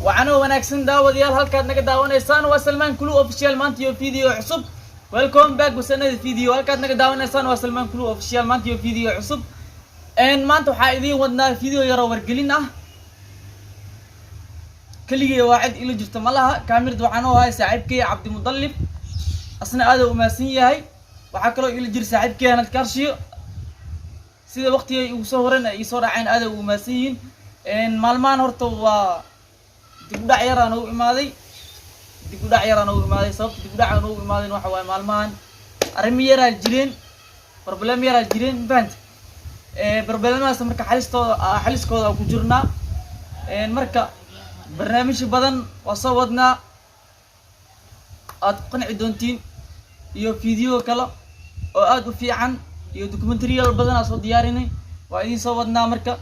وعنو وناكسن داوديال halkaad naga daawanaysaan waa Salman Kulu official maanta iyo video cusub. Welcome back wasanada video halkaad naga daawanaysaan waa Salman Kulu official maanta iyo video cusub. maanta waxaa idin wadnaa video yar oo wargelin ah. kaligay waacid ila jirta malaha kaamirada waxaan oo hay saaxiibkay Cabdi Mudallib asna aad u maasan yahay waxa kale oo ila jir saaxiibkay Anad Karshiyo sida waqtigii uu soo horan ay soo dhaceen aad u maasan yihiin maalmahan horta waa dib u dhac yar aan u imaaday sababta dib u dhac aan u imaaday waxa way maalmahan arrimo yar ay jireen problem yar ay jireen band problemaas marka xaliskooda ku jirnaa marka barnaamij badan oo soo wadnaa aad qanci doontiin iyo video kale oo aad u fiican iyo documentary badan aan soo diyaarinay waa idin soo wadnaa marka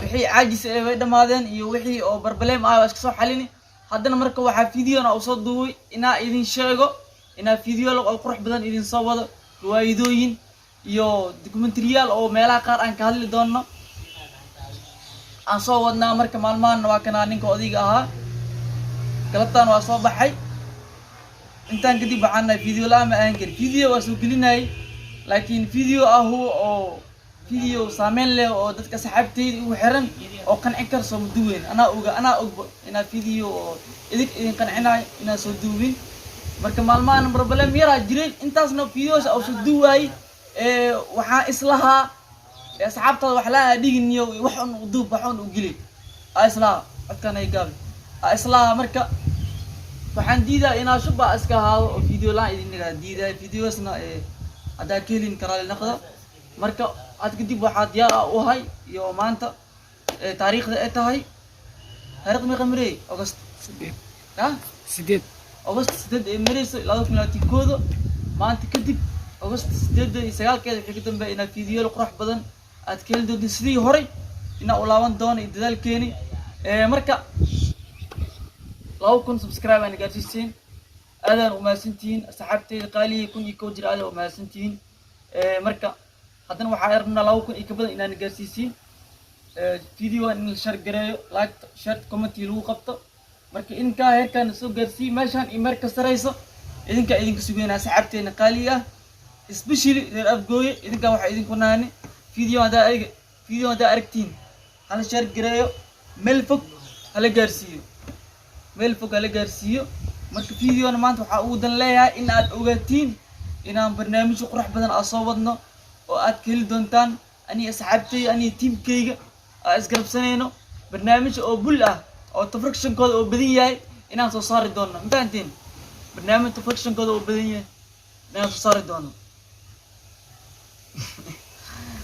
wixii caajis ay way dhamaadeen iyo wixii oo problem ah iska soo xalini haddana marka waxa video na soo duubay inaa idin sheego inaa video oo qurux badan idin soo wado riwaayadooyin iyo documentary oo meelaha qaar aan ka hadli doono aan soo wadnaa marka maalmahan waa kana ninka odiga ahaa galabtaan waa soo baxay intaan kadib waxaan video la ma aan gelin video waa soo gelinay laakiin video oo video saameyn leh oo dadka saxaabtayda ugu xiran oo qanci kar soo duween ana og ina video idin qancinay ina soo duwin marka maalmahan problem yara jireen intaasna videos oo soo duway waxa islaha asxaabtada wax la dhigniyo waxan u duub waxan u gili islaha adkan ay gaab islaha marka waxaan diidaa ina shuba iska haado oo video la idin naga diidaa videosna ada kelin karaal naqda marka aad kadib waxaad diyaar u hay iyo maanta taariikhda ay tahay taariikh ma qamrey August 8 August 8 marayso 2020 maanta kadib August 8 keeda wixii ka dambeeyay ina video qurux badan aad keel doonto sidii hore ina u laaban doono dadaalkeeni marka 2000 subscribe aan gaarsiiseen aadaan u maasantiin asxaabtayda qaaliye kun iyo jir aad u maasantiin marka haddana waxaa rabnaa 2000 ka badan inaan gaarsiisiin video in la share gareeyo like share comment lagu qabto marka inka heerkan soo gaarsii meeshan imarka sareyso idinka sugeynaa asxaabteena qaaliye especially reer afgooye idinka waxa idinku naani video hada aragtiin hala share gareeyo meel fog hala gaarsiiyo marka videona maanta waxa uu dan leeyahay in aad ogaatiin inaan barnaamij qurux badan aan soo wadno oo aad ka heli doontaan ani asxaabtay ani teamkayga aan isgarabsanayno barnaamij oo bul ah oo tafriction kooda oo badan yahay inaan soo saari doono intaanteen barnaamij tafriction kooda oo badan yahay inaan soo saari doono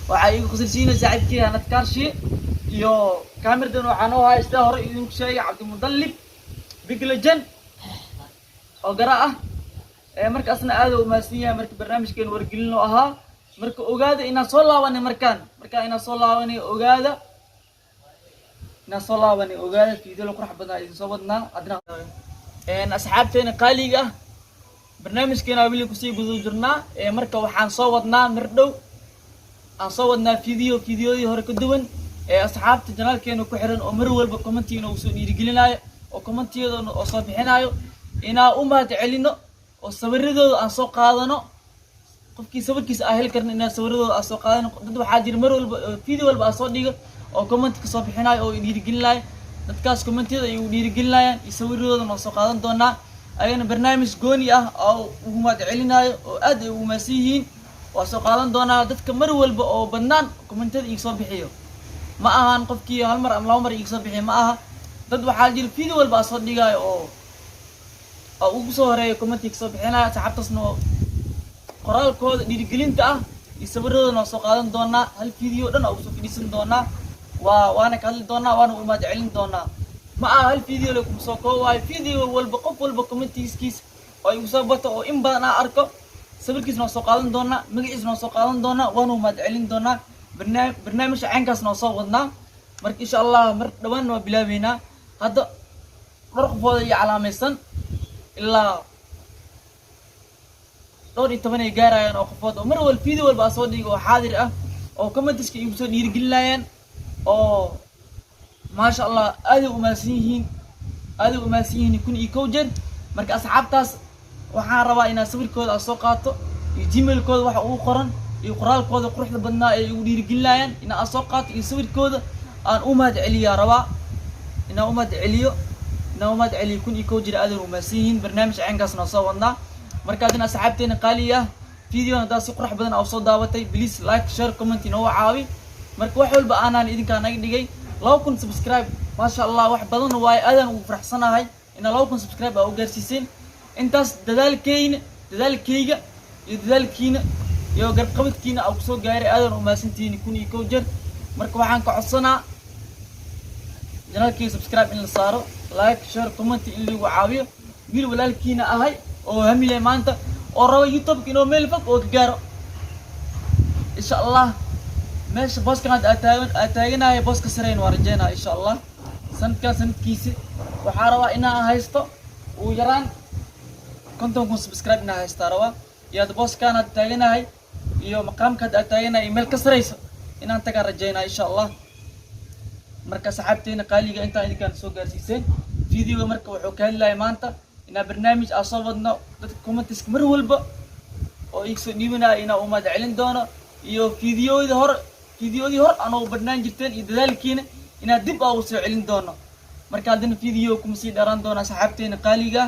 waxa igu qasirsiina saaxiibkay Anad Karshiyo iyo kaamiradan waxaan oo hay sida hore idinku sheegay Cabdi Mudallib big legend oo gara ah marka asna aad u maasan yahay marka barnaamijkeen wargelin oo ahaa marka ogaada ina soo laabanay ina soo laabanay ogaada video qurux badan idin soo wadnaa adna asxaabteena qaaliga ah barnaamijkeena wali ku sii gudo jirnaa marka waxaan soo wadnaa mirdhow aan soo wadnaa videoyadii hore ka duwan asxaabta janaalkeena ku xiran oo mar walba commentiina uu soo dhiirigelinayo oo commentiyada oo soo bixinayo ina u mahad celino oo sawiradooda aan soo qaadano qofkii sawirkiisa ah hel karna ina sawiradooda aan soo qaadano dad waxa jir mar walba video walba aan soo dhigo oo comment ka soo bixinayo oo dhiirigelinayo dadkaas commentiyada ay u dhiirigelinayaan iyo sawiradooda aan soo qaadan doonaa ayana barnaamij gooni ah oo ugu mahad celinayo oo aad ay u maasiyiin oo soo qaadan doonaa dadka mar walba oo badnaan commentiyada ay soo bixiyo ma ahan qofkii hal mar ama laba mar ay soo bixiyo ma aha dad waxa jir video walba aan soo dhigayo oo ugu soo horeeyo commentiga soo bixinaya saxaabtasna qoraalkooda dhiirigelinta ah iyo sawiradooda soo qaadan doonaa hal video dhan oo soo fidhiisan doonaa waana ka hadli doonaa waana u mahad celin doonaa ma aha hal video la ku soo koobay video walba qof walba commentigiis oo igu soo bato oo in badan aan arko sawirkiisna soo qaadan doonaa magaciisna soo qaadan doonaa waana u mahad celin doonaa barnaamij caankaasna soo wadnaa marka insha Allah mar dhawaan waa bilaabeynaa hadda qorqofooda iyo calaamaysan ilaa 12 ay gaarayaan oo qofood oo mar walba video walba soo dhigo oo xaadir ah oo commentiska igu soo dhiirigelinayaan oo ما شاء الله هذا وماسيين هذا وماسيين يكون يكوجن marka asxaabtaas waxaan rabaa inaan sawirkooda soo qaato iyo gmailkooda waxa uu qoran iyo qoraalkooda quruxda badnaa ee ugu dhiirigelinayaan inaan soo qaato iyo sawirkooda aan u mahad celiyo rabaa inaan u mahad celiyo kun يكوجن هذا وماسيين برنامج caynkaasna soo wadnaa marka adina asxaabteena qaali ah video hada si qurux badan oo soo daawatay please like share comment inoo caawi marka wax walba aanan idinka naga dhigay 2,000 subscribe ما شاء الله wax badan way aadan ugu faraxsanahay in 2,000 subscribe oo gaarsiiseen intaas dadaalkeyga iyo dadaalkiina iyo garqabadkiina oo soo gaaray aadan u maasantiin kun يكوجن marka waxaan ka codsanaa janaalkii subscribe in la saaro like share comment in lagu caawiyo wiil walaalkiina ahay oo hamile maanta oo rabo youtube inoo meel fog oo ka gaaro insha Allah meesha booskan aad taaganahay booska sareen waa rajeynaa insha Allah sanadkiisa waxaa rabaa inaan haysto uu yaraan 50 subscribe inaan haysto rabaa iyo booskan aad taaganahay iyo maqaamka aad taaganahay meel ka sareyso inaan taga rajeynaa insha Allah marka saxaabteena qaaliga inta idinkaan soo gaarsiiseen video marka wuxuu ka hadlayaa maanta ina barnaamij aan soo wadno dadka comments mar walba oo igsoo dhiibanayo inaan u mahad celin doono iyo fiidiyoodii hor aan u badnaan jirteen iyo dadaalkiina inaad dib ugu soo celin doono marka hadana video kuma sii dheeraan doona saxaabteena qaaliga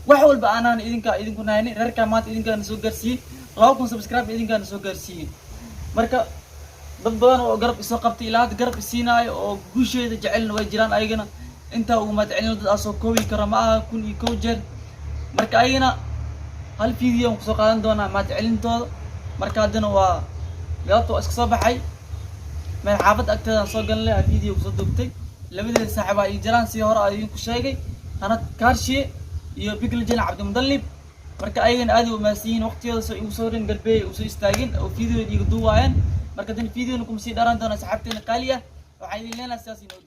wax walba aanan idinku nahaynay reerka maanta idinkaan soo gaarsiiyay 2,000 subscribe idinkaan soo gaarsiiyay marka dad badan oo garab isoo qabtay ilaa hadda garab isiinaayo oo guusheeda jecelna way jiraan ayagana inta ugu mahad celin dad soo koobi kara ma aha kun يكوجن marka ayagana hal video aan ku soo qaadan doona mahad celintooda marka hadana waa galabta iska soo baxay meel xaafad agteeda soo galnay video soo duubtay labadii saaxiib ay jiraan si hore ay ku sheegay qanad kaarshiye iyo biglijin cabdi mudallib marka ayagana aad u maasiin waqtiyada soo igu soo rin galbeey u soo istaagin oo video igu duubayaan marka dan video ku sii dheeraan doona saxaabteena qaaliya waxay idin leenahay sidaas inoo